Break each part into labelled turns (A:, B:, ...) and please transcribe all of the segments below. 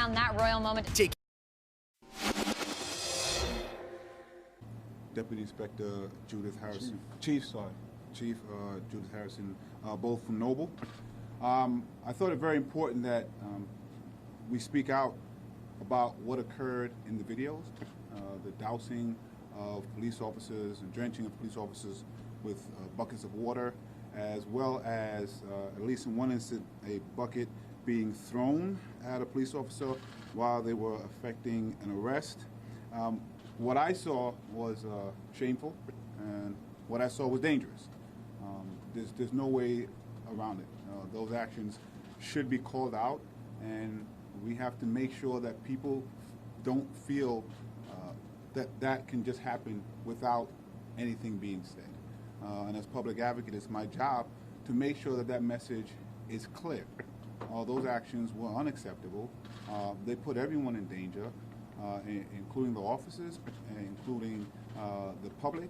A: down that royal moment.
B: Deputy Inspector Judith Harrison, Chief Judith Harrison, both from Noble. I thought it very important that we speak out about what occurred in the videos, the dousing of police officers and drenching of police officers with buckets of water, as well as, at least in one instance, a bucket being thrown at a police officer while they were effecting an arrest. What I saw was shameful, and what I saw was dangerous. There's no way around it. Those actions should be called out, and we have to make sure that people don't feel that can just happen without anything being said. And as public advocate, it's my job to make sure that that message is clear. Those actions were unacceptable. They put everyone in danger, including the officers, including the public.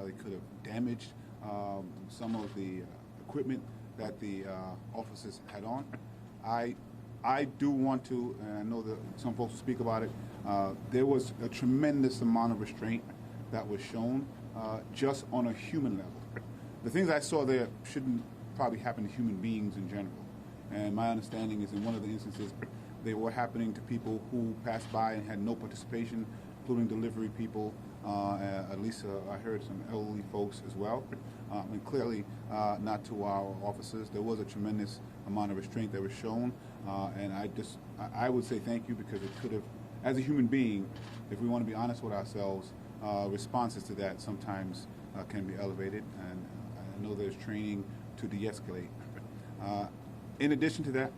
B: They could have damaged some of the equipment that the officers had on. I do want to, and I know that some folks will speak about it, there was a tremendous amount of restraint that was shown just on a human level. The things I saw there shouldn't probably happen to human beings in general. And my understanding is in one of the instances, they were happening to people who passed by and had no participation, including delivery people. At least I heard some elderly folks as well. And clearly not to our officers. There was a tremendous amount of restraint that was shown. And I would say thank you, because it could have, as a human being, if we want to be honest with ourselves, responses to that sometimes can be elevated. And I know there's training to de-escalate. In addition to that,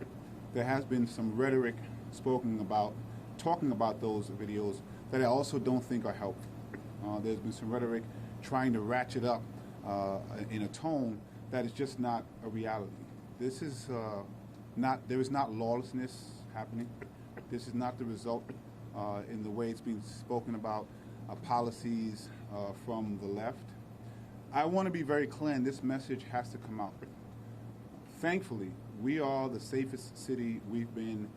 B: there has been some rhetoric spoken about, talking about those videos that I also don't think are helpful. There's been some rhetoric trying to ratchet up in a tone that is just not a reality. This is there is not lawlessness happening. This is not the result in the way it's being spoken about policies from the left. I want to be very clear, and this message has to come out. Thankfully, we are the safest city we've been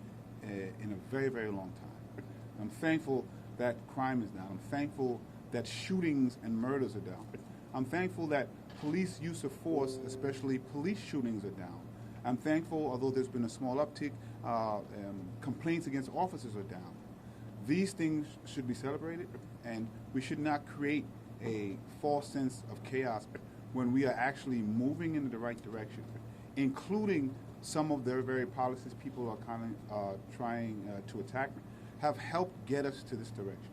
B: in a very, very long time. I'm thankful that crime is down. I'm thankful that shootings and murders are down. I'm thankful that police use of force, especially police shootings, are down. I'm thankful, although there's been a small uptick, complaints against officers are down. These things should be celebrated, and we should not create a false sense of chaos when we are actually moving in the right direction, including some of their very policies people are kind of trying to attack, have helped get us to this direction.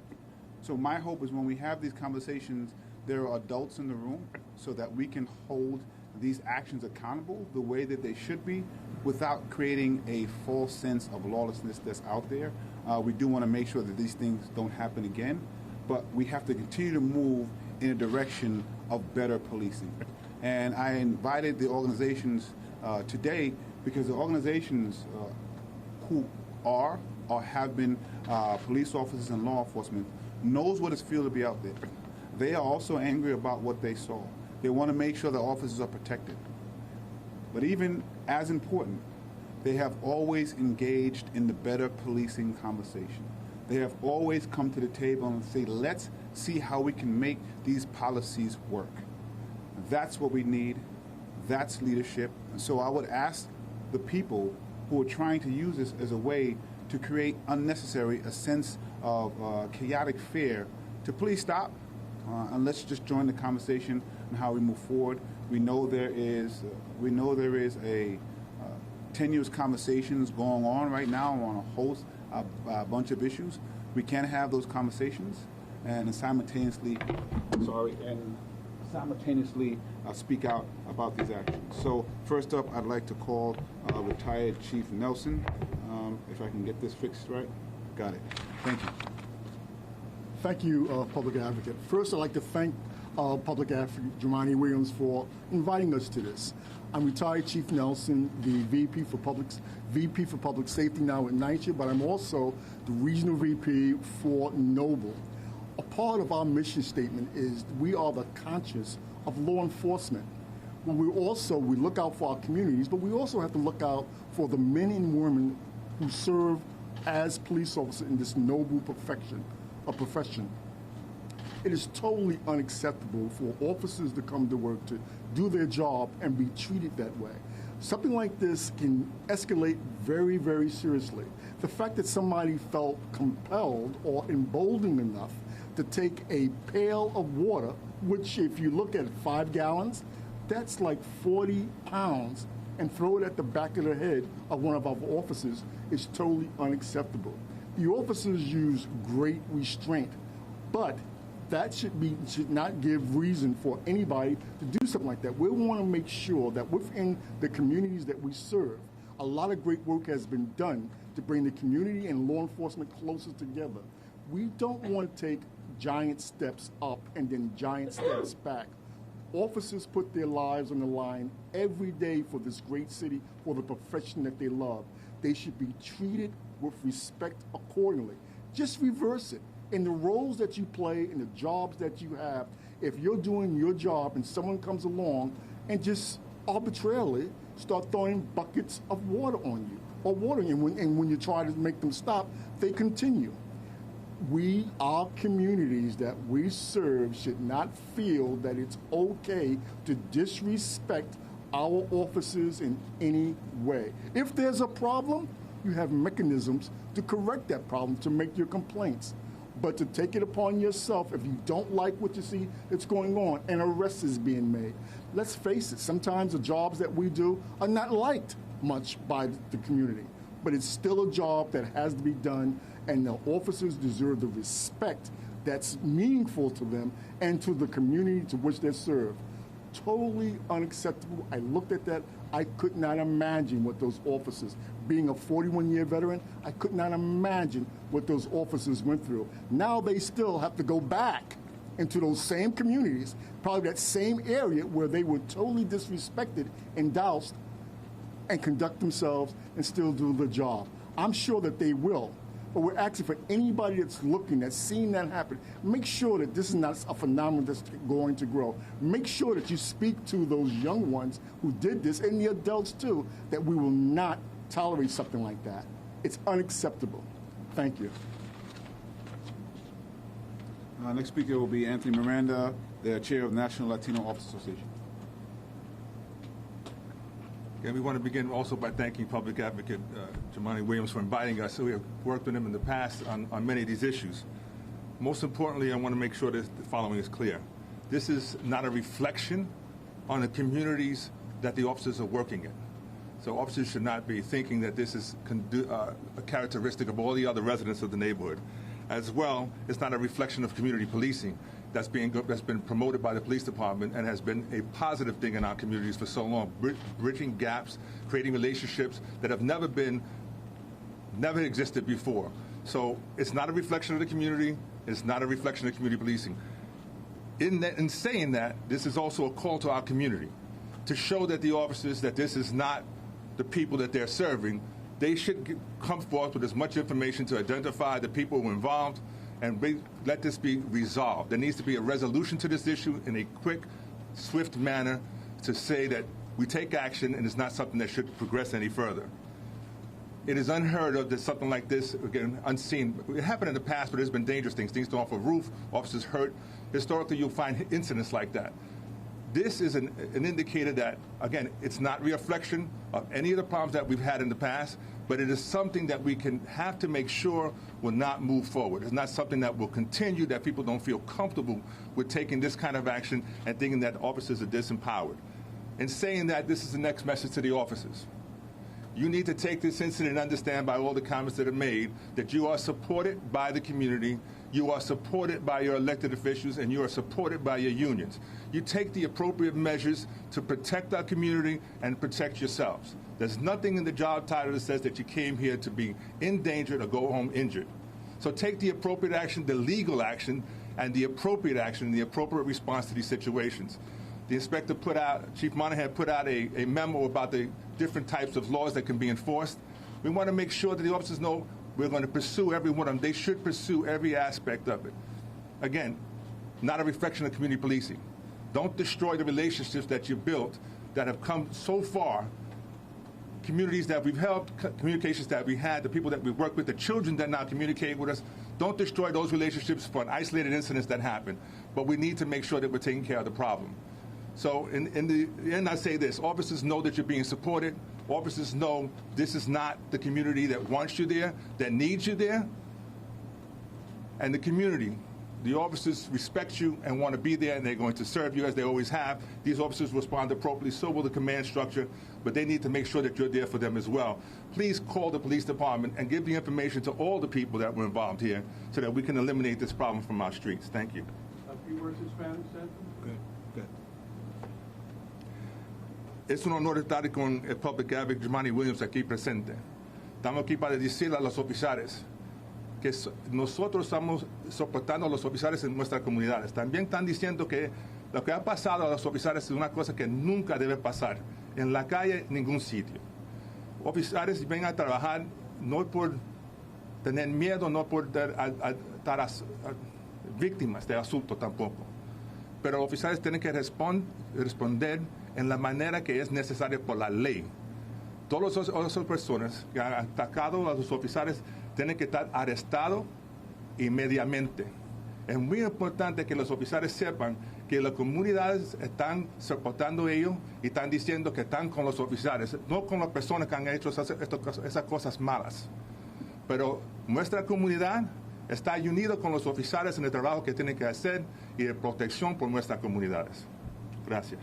B: So my hope is when we have these conversations, there are adults in the room so that we can hold these actions accountable the way that they should be without creating a false sense of lawlessness that's out there. We do want to make sure that these things don't happen again, but we have to continue to move in a direction of better policing. And I invited the organizations today because the organizations who are or have been police officers and law enforcement knows what it's feel to be out there. They are also angry about what they saw. They want to make sure the officers are protected. But even as important, they have always engaged in the better policing conversation. They have always come to the table and say, let's see how we can make these policies work. That's what we need. That's leadership. And so I would ask the people who are trying to use this as a way to create unnecessary, a sense of chaotic fear, to please stop and let's just join the conversation on how we move forward. We know there is a tenuous conversations going on right now on a host, a bunch of issues. We can have those conversations and simultaneously, speak out about these actions. So first up, I'd like to call retired Chief Nelson. If I can get this fixed right. Got it. Thank you.
C: Thank you, Public Advocate. First, I'd like to thank Public Advocate Jumaane Williams for inviting us to this. I'm retired Chief Nelson, the VP for Public Safety now at NYPD, but I'm also the Regional VP for Noble. A part of our mission statement is we are the conscience of law enforcement. Well, we look out for our communities, but we also have to look out for the men and women who serve as police officers in this noble profession, it is totally unacceptable for officers to come to work to do their job and be treated that way. Something like this can escalate very, very seriously. The fact that somebody felt compelled or emboldened enough to take a pail of water, which if you look at 5 gallons, that's like 40 pounds, and throw it at the back of the head of one of our officers is totally unacceptable. The officers use great restraint, but that should not give reason for anybody to do something like that. We want to make sure that within the communities that we serve, a lot of great work has been done to bring the community and law enforcement closer together. We don't want to take giant steps up and then giant steps back. Officers put their lives on the line every day for this great city, for the profession that they love. They should be treated with respect accordingly. Just reverse it. In the roles that you play, in the jobs that you have, if you're doing your job and someone comes along and just arbitrarily start throwing buckets of water on you or watering you, and when you try to make them stop, they continue. Our communities that we serve should not feel that it's okay to disrespect our officers in any way. If there's a problem, you have mechanisms to correct that problem, to make your complaints. But to take it upon yourself, if you don't like what you see that's going on, an arrest is being made. Let's face it, sometimes the jobs that we do are not liked much by the community, but it's still a job that has to be done, and the officers deserve the respect that's meaningful to them and to the community to which they serve. Totally unacceptable. I looked at that. I could not imagine what those officers, being a 41-year veteran, I could not imagine what those officers went through. Now they still have to go back into those same communities, probably that same area where they were totally disrespected and doused, and conduct themselves and still do the job. I'm sure that they will. But we're asking for anybody that's looking, that's seeing that happen, make sure that this is not a phenomenon that's going to grow. Make sure that you speak to those young ones who did this, and the adults too, that we will not tolerate something like that. It's unacceptable. Thank you.
B: Next speaker will be Anthony Miranda, the chair of the National Latino Officers Association.
A: And we want to begin also by thanking Public Advocate Jumaane Williams for inviting us. So we have worked with him in the past on many of these issues. Most importantly, I want to make sure that the following is clear. This is not a reflection on the communities that the officers are working in. So officers should not be thinking that this is a characteristic of all the other residents of the neighborhood. As well, it's not a reflection of community policing that's been promoted by the police department and has been a positive thing in our communities for so long, bridging gaps, creating relationships that have never existed before. So it's not a reflection of the community. It's not a reflection of community policing. In saying that, this is also a call to our community to show that the officers, that this is not the people that they're serving. They should come forth with as much information to identify the people who are involved and let this be resolved. There needs to be a resolution to this issue in a quick, swift manner to say that we take action and it's not something that should progress any further. It is unheard of that something like this, again, unseen. It happened in the past, but there's been dangerous things. Things thrown off a roof, officers hurt. Historically, you'll find incidents like that. This is an indicator that, again, it's not a reflection of any of the problems that we've had in the past, but it is something that we have to make sure will not move forward. It's not something that will continue, that people don't feel comfortable with taking this kind of action and thinking that officers are disempowered. In saying that, this is the next message to the officers. You need to take this incident and understand by all the comments that are made that you are supported by the community, you are supported by your elected officials, and you are supported by your unions. You take the appropriate measures to protect our community and protect yourselves. There's nothing in the job title that says that you came here to be endangered or go home injured. So take the appropriate action, the legal action, and the appropriate action, and the appropriate response to these situations. The inspector Chief Monahan put out a memo about the different types of laws that can be enforced. We want to make sure that the officers know we're going to pursue every one of them. They should pursue every aspect of it. Again, not a reflection of community policing. Don't destroy the relationships that you built that have come so far. communities that we've helped, communications that we had, the people that we work with, the children that now communicate with us. Don't destroy those relationships for an isolated incidents that happen. But we need to make sure that we're taking care of the problem. So in the end, I say this. Officers know that you're being supported. Officers know this is not the community that wants you there, that needs you there. And the community, the officers respect you and want to be there, and they're going to serve you as they always have. These officers respond appropriately, so will the command structure, but they need to make sure that you're there for them as well. Please call the police department and give the information to all the people that were involved here so that we can eliminate this problem from our streets. Thank you.
D: A few words in Spanish, Sandra?
B: Good.
A: Es un honor estar con el Public Advocate Jumaane Williams aquí presente. Estamos aquí para decirle a los oficiales que nosotros estamos soportando a los oficiales en nuestras comunidades. También están diciendo que lo que ha pasado a los oficiales es una cosa que nunca debe pasar. En la calle, ningún sitio. Oficiales ven a trabajar no por tener miedo, no por estar víctimas de asunto tampoco. Pero oficiales tienen que responder en la manera que es necesaria por la ley. Todas esas personas que han atacado a los oficiales tienen que estar arrestados inmediatamente. Es muy importante que los oficiales sepan que las comunidades están soportando ellos y están diciendo que están con los oficiales, no con las personas que han hecho esas cosas malas. Pero nuestra comunidad está unida con los oficiales en el trabajo que tienen que hacer y de protección por nuestras comunidades. Gracias.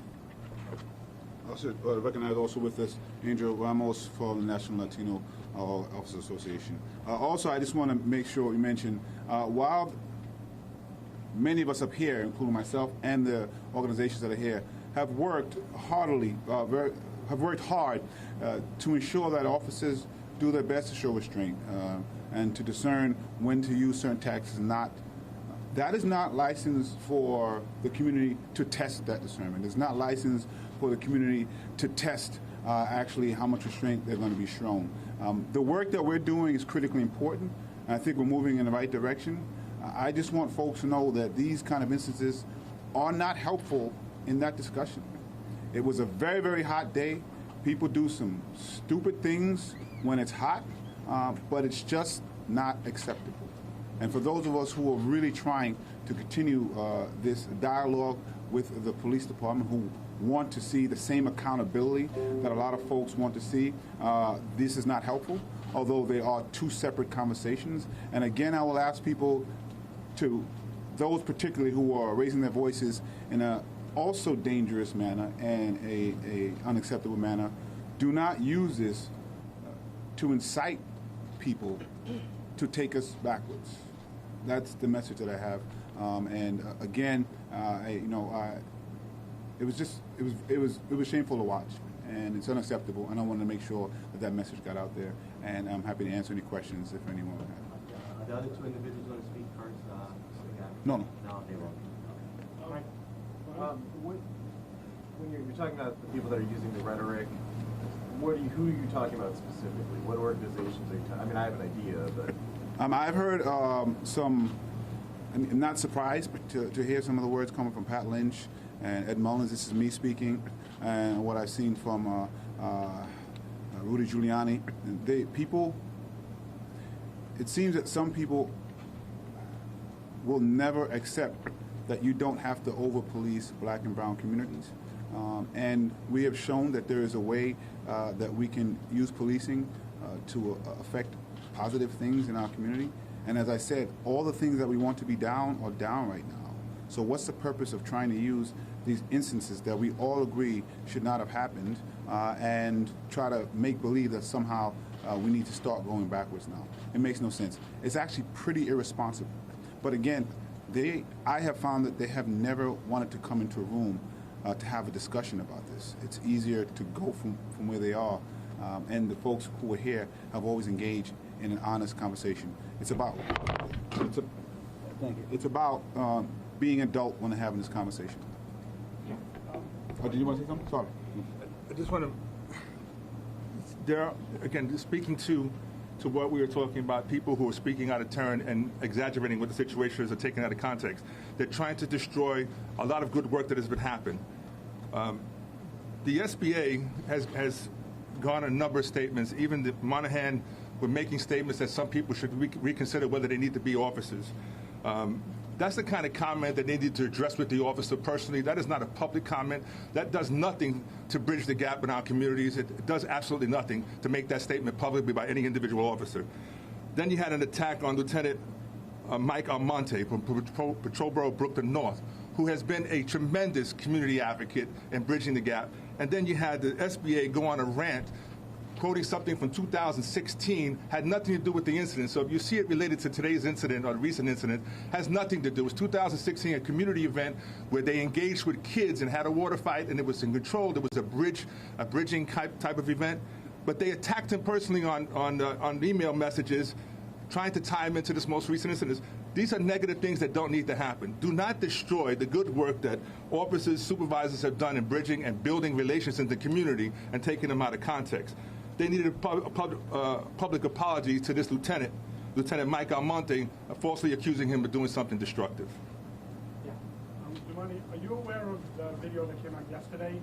B: I should recognize also with us Angel Ramos for the National Latino Officers Association. Also, I just want to make sure we mention, while many of us up here, including myself and the organizations that are here, have worked heartily, have worked hard to ensure that officers do their best to show restraint and to discern when to use certain tactics and not. That is not licensed for the community to test that discernment. It's not licensed for the community to test actually how much restraint they're going to be shown. The work that we're doing is critically important, and I think we're moving in the right direction. I just want folks to know that these kind of instances are not helpful in that discussion. It was a very, very hot day. People do some stupid things when it's hot, but it's just not acceptable. And for those of us who are really trying to continue this dialogue with the police department, who want to see the same accountability that a lot of folks want to see, this is not helpful, although they are two separate conversations. And again, I will ask people to, those particularly who are raising their voices in a also dangerous manner and a unacceptable manner, do not use this to incite people to take us backwards. That's the message that I have. Again, it was shameful to watch, and it's unacceptable. And I want to make sure that that message got out there. And I'm happy to answer any questions if anyone has.
E: Are the other two individuals going to speak first?
B: No.
E: No, they won't.
D: All right. When you're talking about the people that are using the rhetoric, who are you talking about specifically? What organizations are you talking? I mean, I have an idea, but
B: I've heard some. I'm not surprised to hear some of the words coming from Pat Lynch and Ed Mullins. This is me speaking, and what I've seen from Rudy Giuliani. It seems that some people will never accept that you don't have to over-police black and brown communities. And we have shown that there is a way that we can use policing to affect positive things in our community. And as I said, all the things that we want to be down are down right now. So what's the purpose of trying to use these instances that we all agree should not have happened and try to make believe that somehow we need to start going backwards now? It makes no sense. It's actually pretty irresponsible. But again, I have found that they have never wanted to come into a room to have a discussion about this. It's easier to go from where they are. And the folks who are here have always engaged in an honest conversation. It's about being adult when they're having this conversation. Oh, did you want to say something? Sorry.
A: I just want to, again, speaking to what we were talking about, people who are speaking out of turn and exaggerating what the situation is or taking out of context. They're trying to destroy a lot of good work that has been happening. The SBA has garnered a number of statements. Even the Monahan were making statements that some people should reconsider whether they need to be officers. That's the kind of comment that they need to address with the officer personally. That is not a public comment. That does nothing to bridge the gap in our communities. It does absolutely nothing to make that statement publicly by any individual officer. Then you had an attack on Lieutenant Mike Almonte from Patrol Bureau Brooklyn North, who has been a tremendous community advocate in bridging the gap. And then you had the SBA go on a rant quoting something from 2016, had nothing to do with the incident. So if you see it related to today's incident or the recent incident, has nothing to do. It was 2016, a community event where they engaged with kids and had a water fight, and it was in control. There was a bridging type of event. But they attacked him personally on email messages, trying to tie him into this most recent incident. These are negative things that don't need to happen. Do not destroy the good work that officers, supervisors have done in bridging and building relations in the community and taking them out of context. They needed a public apology to this Lieutenant Mike Almonte, falsely accusing him of doing something destructive.
F: Yeah. Jumaane, are you aware of the video that came out yesterday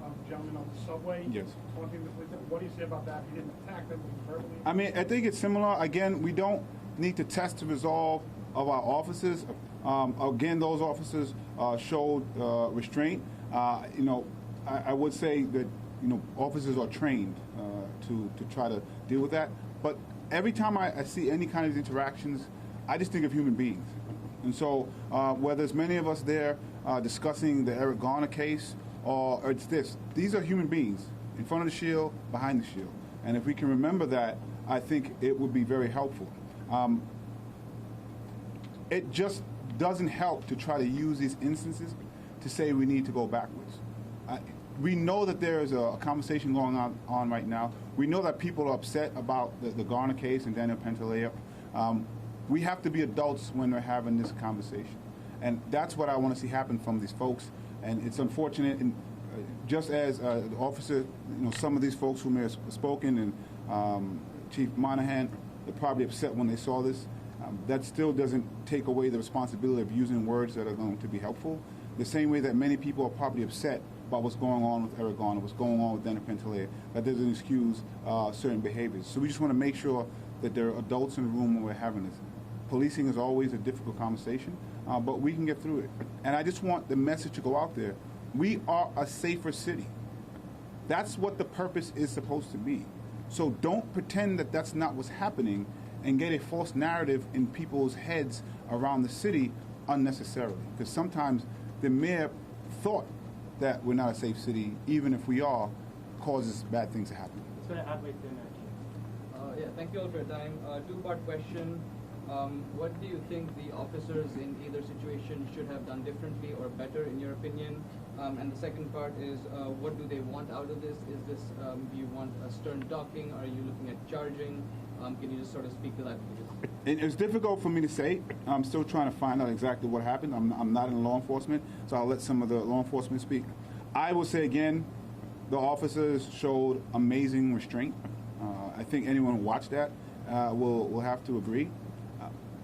F: of the gentleman on the subway?
B: Yes.
F: Talking to the Lieutenant? What do you say about that? He didn't attack them verbally?
B: I mean, I think it's similar. Again, we don't need to test the resolve of our officers. Again, those officers showed restraint. I would say that officers are trained to try to deal with that. But every time I see any kind of interactions, I just think of human beings. And so whether it's many of us there discussing the Eric Garner case or it's this, these are human beings in front of the shield, behind the shield. And if we can remember that, I think it would be very helpful. It just doesn't help to try to use these instances to say we need to go backwards. We know that there is a conversation going on right now. We know that people are upset about the Garner case and Daniel Pantaleo. We have to be adults when we're having this conversation. And that's what I want to see happen from these folks. And it's unfortunate, and just as the officer, some of these folks who may have spoken, and Chief Monahan, they're probably upset when they saw this. That still doesn't take away the responsibility of using words that are going to be helpful. The same way that many people are probably upset about what's going on with Eric Garner, what's going on with Daniel Pantaleo, that doesn't excuse certain behaviors. So we just want to make sure that there are adults in the room when we're having this. Policing is always a difficult conversation, but we can get through it. And I just want the message to go out there. We are a safer city. That's what the purpose is supposed to be. So don't pretend that that's not what's happening and get a false narrative in people's heads around the city unnecessarily. Because sometimes the mere thought that we're not a safe city, even if we are, causes bad things to happen.
E: It's going to add weight to energy.
G: Yeah, thank you all for your time. Two-part question. What do you think the officers in either situation should have done differently or better, in your opinion? And the second part is, what do they want out of this? Is this, do you want a stern docking? Are you looking at charging? Can you just sort of speak to that, please?
B: It's difficult for me to say. I'm still trying to find out exactly what happened. I'm not in law enforcement, so I'll let some of the law enforcement speak. I will say again, the officers showed amazing restraint. I think anyone who watched that will have to agree.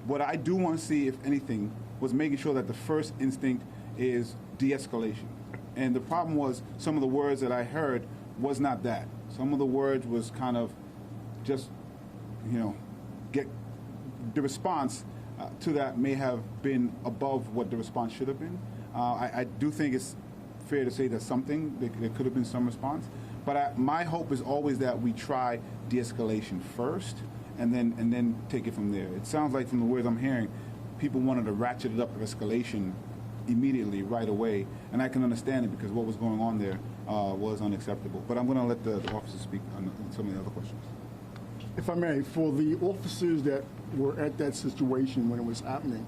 B: What I do want to see, if anything, was making sure that the first instinct is de-escalation. And the problem was some of the words that I heard was not that. Some of the words was kind of just, get the response to that may have been above what the response should have been. I do think it's fair to say that there could have been some response. But my hope is always that we try de-escalation first and then take it from there. It sounds like from the words I'm hearing, people wanted to ratchet it up to escalation immediately, right away. And I can understand it because what was going on there was unacceptable. But I'm going to let the officers speak on some of the other questions.
C: If I may, for the officers that were at that situation when it was happening,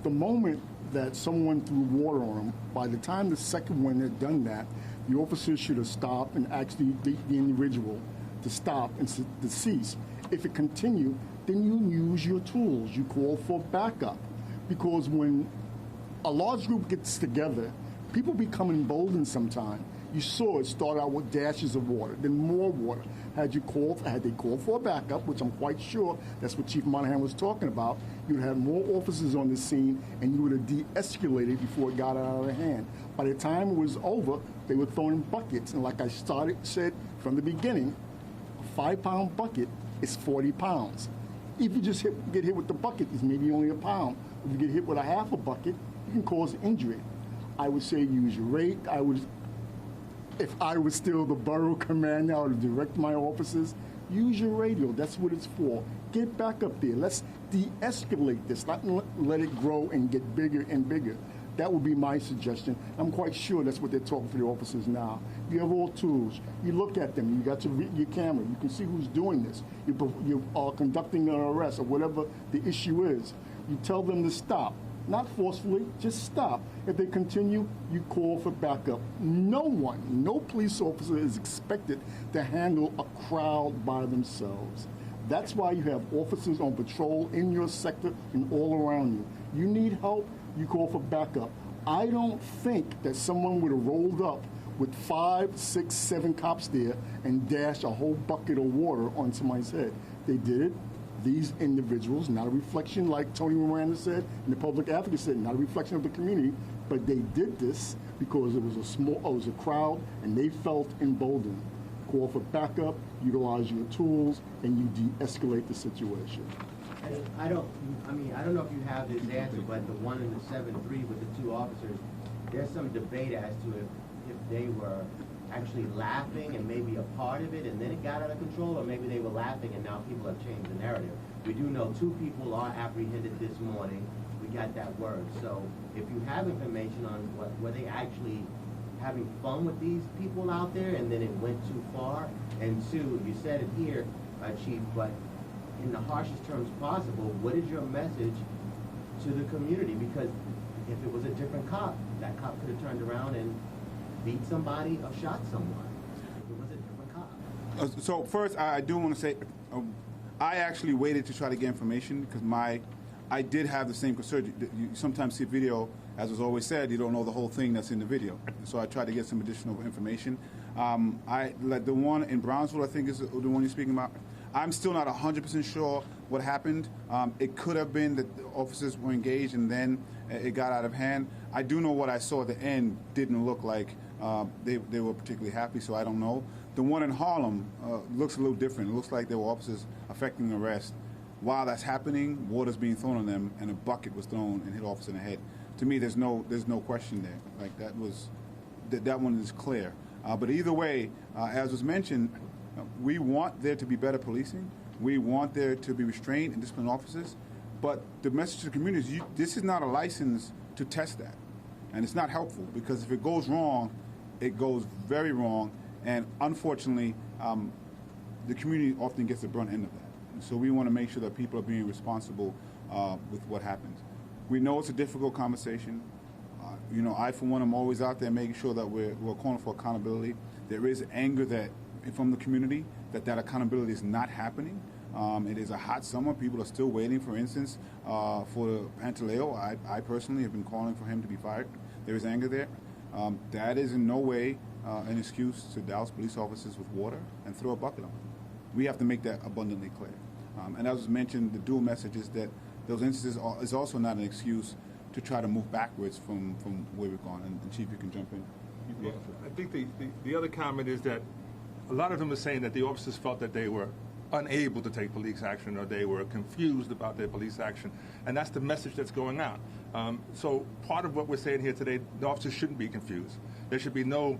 C: the moment that someone threw water on them, by the time the second one had done that, the officers should have stopped and asked the individual to stop and to cease. If it continued, then you use your tools. You call for backup. Because when a large group gets together, people become emboldened sometimes. You saw it start out with dashes of water, then more water. Had they called for a backup, which I'm quite sure that's what Chief Monahan was talking about, you'd have more officers on the scene and you would have de-escalated before it got out of hand. By the time it was over, they were throwing buckets. And like I said from the beginning, 5-pound bucket, it's 40 pounds. If you just get hit with the bucket, it's maybe only a pound. If you get hit with a half a bucket, you can cause injury. I would say use your rate. If I was still the borough commander, I would direct my officers, use your radio. That's what it's for. Get back up there. Let's de-escalate this, not let it grow and get bigger and bigger. That would be my suggestion. I'm quite sure that's what they're talking for the officers now. You have all tools. You look at them. You got your camera. You can see who's doing this. You are conducting an arrest or whatever the issue is. You tell them to stop. Not forcefully, just stop. If they continue, you call for backup. No police officer is expected to handle a crowd by themselves. That's why you have officers on patrol in your sector and all around you. You need help, you call for backup. I don't think that someone would have rolled up with 5, 6, 7 cops there and dashed a whole bucket of water on somebody's head. They did it. These individuals, not a reflection like Tony Miranda said and the public advocate said, not a reflection of the community, but they did this because it was a crowd and they felt emboldened. Call for backup, utilize your tools, and you de-escalate the situation.
H: I don't know if you have this answer, but the one in the 7-3 with the 2 officers, there's some debate as to if they were actually laughing and maybe a part of it and then it got out of control, or maybe they were laughing and now people have changed the narrative. We do know 2 people are apprehended this morning. We got that word. So if you have information on were they actually having fun with these people out there and then it went too far? And 2, you said it here, Chief, but in the harshest terms possible, what is your message to the community? Because if it was a different cop, that cop could have turned around and beat somebody or shot someone. If it was a different cop.
B: So first, I do want to say, I actually waited to try to get information because I did have the same concern. You sometimes see a video, as was always said, you don't know the whole thing that's in the video. So I tried to get some additional information. Like the one in Brownsville, I think is the one you're speaking about. I'm still not 100% sure what happened. It could have been that the officers were engaged and then it got out of hand. I do know what I saw at the end didn't look like they were particularly happy, so I don't know. The one in Harlem looks a little different. It looks like there were officers affecting arrest. While that's happening, water's being thrown on them and a bucket was thrown and hit an officer in the head. To me, there's no question there. Like that one is clear. But either way, as was mentioned, we want there to be better policing. We want there to be restraint and disciplined officers. But the message to the community is this is not a license to test that. And it's not helpful because if it goes wrong, it goes very wrong. And unfortunately, the community often gets the brunt end of that. And so we want to make sure that people are being responsible with what happens. We know it's a difficult conversation. I, for one, am always out there making sure that we're calling for accountability. There is anger from the community that accountability is not happening. It is a hot summer. People are still waiting, for instance, for Pantaleo. I personally have been calling for him to be fired. There is anger there. That is in no way an excuse to douse police officers with water and throw a bucket on them. We have to make that abundantly clear. And as was mentioned, the dual message is that those instances is also not an excuse to try to move backwards from where we've gone. And Chief, you can jump in.
A: Yeah, I think the other comment is that a lot of them are saying that the officers felt that they were unable to take police action or they were confused about their police action. And that's the message that's going out. So part of what we're saying here today, the officers shouldn't be confused. There should be no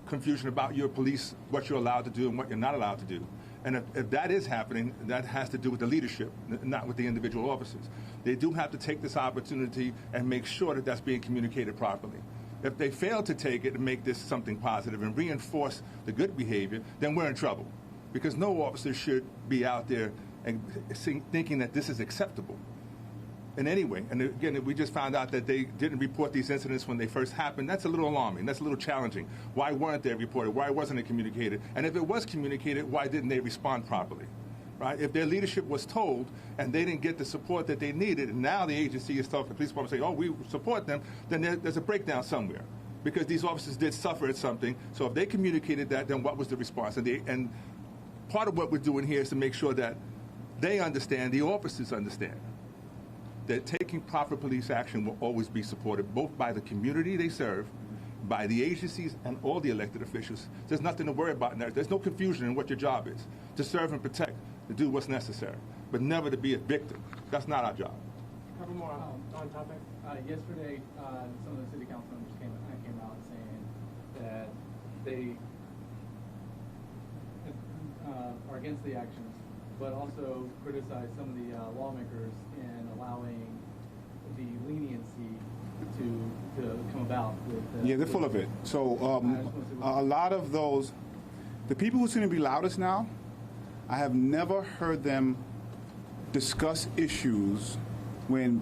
A: confusion about your police, what you're allowed to do and what you're not allowed to do. And if that is happening, that has to do with the leadership, not with the individual officers. They do have to take this opportunity and make sure that that's being communicated properly. If they fail to take it and make this something positive and reinforce the good behavior, then we're in trouble. Because no officer should be out there and thinking that this is acceptable in any way. And again, we just found out that they didn't report these incidents when they first happened. That's a little alarming. That's a little challenging. Why weren't they reported? Why wasn't it communicated? And if it was communicated, why didn't they respond properly? Right? If their leadership was told and they didn't get the support that they needed, and now the agency is talking, the police department say, oh, we support them, then there's a breakdown somewhere. Because these officers did suffer at something. So if they communicated that, then what was the response? And part of what we're doing here is to make sure that they understand, the officers understand, that taking proper police action will always be supported both by the community they serve by the agencies and all the elected officials. There's nothing to worry about now. There's no confusion in what your job is, to serve and protect, to do what's necessary, but never to be a victim. That's not our job.
E: A couple more on topic.
I: Yesterday, some of the city council members came out saying that they are against the actions, but also criticized some of the lawmakers in allowing the leniency to come about with.
B: Yeah, they're full of it. So a lot of those, the people who seem to be loudest now, I have never heard them discuss issues when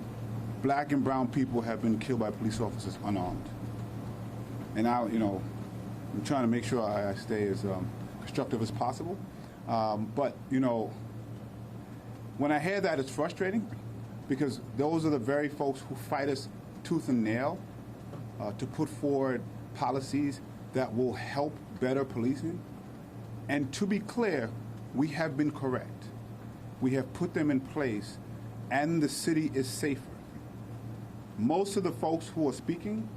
B: black and brown people have been killed by police officers unarmed. And I'm trying to make sure I stay as constructive as possible. But when I hear that, it's frustrating because those are the very folks who fight us tooth and nail to put forward policies that will help better policing. And to be clear, we have been correct. We have put them in place, and the city is safer. Most of the folks who are speaking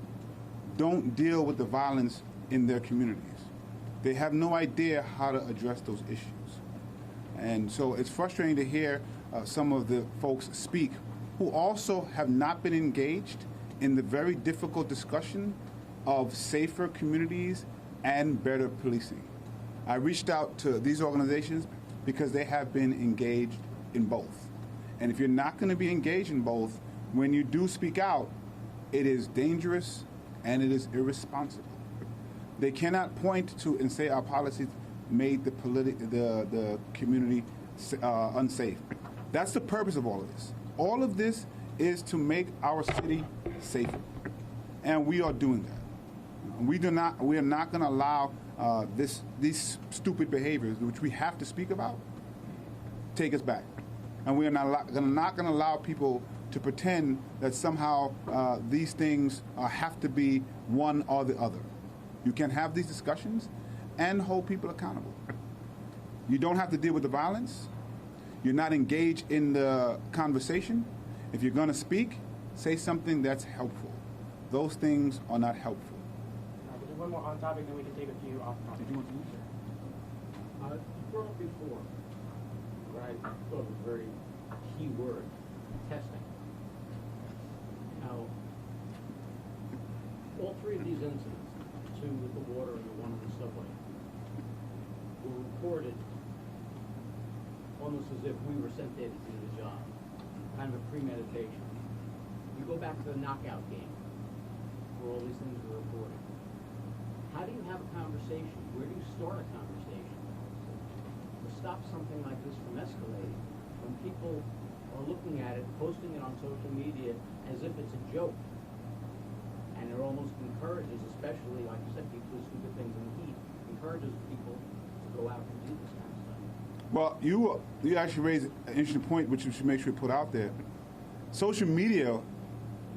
B: don't deal with the violence in their communities. They have no idea how to address those issues. And so it's frustrating to hear some of the folks speak who also have not been engaged in the very difficult discussion of safer communities and better policing. I reached out to these organizations because they have been engaged in both. And if you're not going to be engaged in both, when you do speak out, it is dangerous and it is irresponsible. They cannot point to and say our policies made the community unsafe. That's the purpose of all of this. All of this is to make our city safer, and we are doing that. We are not going to allow these stupid behaviors, which we have to speak about, take us back. And we are not going to allow people to pretend that somehow these things have to be one or the other. You can have these discussions and hold people accountable. You don't have to deal with the violence. You're not engaged in the conversation. If you're going to speak, say something that's helpful. Those things are not helpful.
E: We'll do one more on topic, then we can take a few off topic.
J: You brought up before what I thought was a very key word, testing. Now, all three of these incidents, the two with the water and the one in the subway, were reported almost as if we were sent there to do the job, kind of a premeditation. You go back to the knockout game, where all these things were reported. How do you have a conversation? Where do you start a conversation to stop something like this from escalating when people are looking at it, posting it on social media as if it's a joke? And it almost encourages, especially, like you said, people do stupid things in the heat, encourages people to go out and do this kind of stuff.
B: Well, you actually raised an interesting point, which we should make sure we put out there. Social media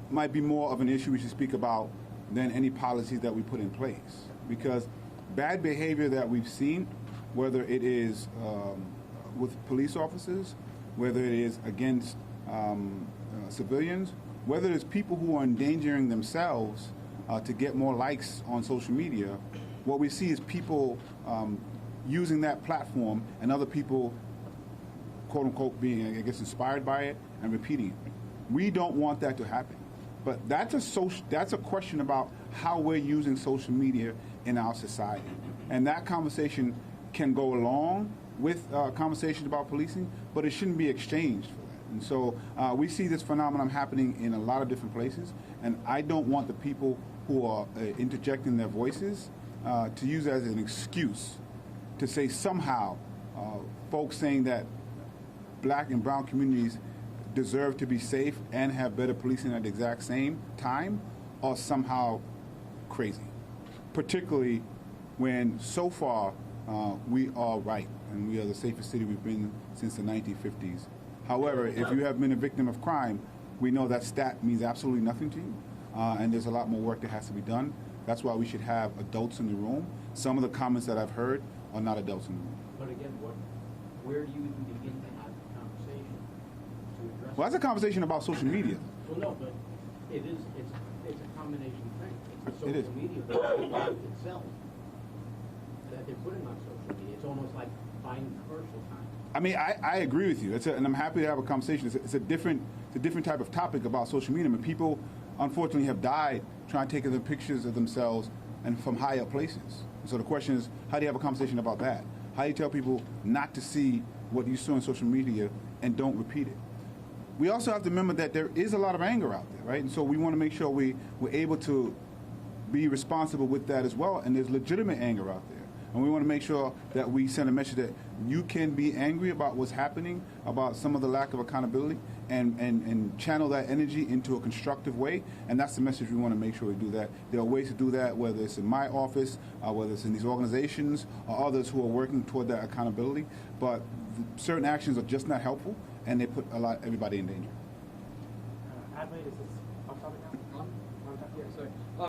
B: might be more of an issue we should speak about than any policies that we put in place. Because bad behavior that we've seen, whether it is with police officers, whether it is against civilians, whether it's people who are endangering themselves to get more likes on social media, what we see is people using that platform and other people, quote unquote, being, I guess, inspired by it and repeating it. We don't want that to happen. But that's a question about how we're using social media in our society. And that conversation can go along with conversations about policing, but it shouldn't be exchanged for that. And so we see this phenomenon happening in a lot of different places, and I don't want the people who are interjecting their voices to use it as an excuse to say somehow folks saying that black and brown communities deserve to be safe and have better policing at the exact same time are somehow crazy, particularly when so far we are right and we are the safest city we've been since the 1950s. However, if you have been a victim of crime, we know that stat means absolutely nothing to you, and there's a lot more work that has to be done. That's why we should have adults in the room. Some of the comments that I've heard are not adults in the room.
J: But again, where do you even begin to have the conversation to address?
B: Well, that's a conversation about social media.
J: Well, no, but It is, it's a combination thing. It's the
B: It is.
J: social media that itself that they're putting on social media. It's almost like buying commercial time.
B: I mean, I agree with you, and I'm happy to have a conversation. It's a different type of topic about social media. I mean, people, unfortunately, have died trying to take the pictures of themselves and from high up places. So the question is, how do you have a conversation about that? How do you tell people not to see what you saw on social media and don't repeat it? We also have to remember that there is a lot of anger out there, right? And so we want to make sure we're able to be responsible with that as well. And there's legitimate anger out there. And we want to make sure that we send a message that you can be angry about what's happening, about some of the lack of accountability, and channel that energy into a constructive way. And that's the message we want to make sure we do that. There are ways to do that, whether it's in my office, whether it's in these organizations, or others who are working toward that accountability. But certain actions are just not helpful, and they put everybody in danger.
E: Adelaide, is this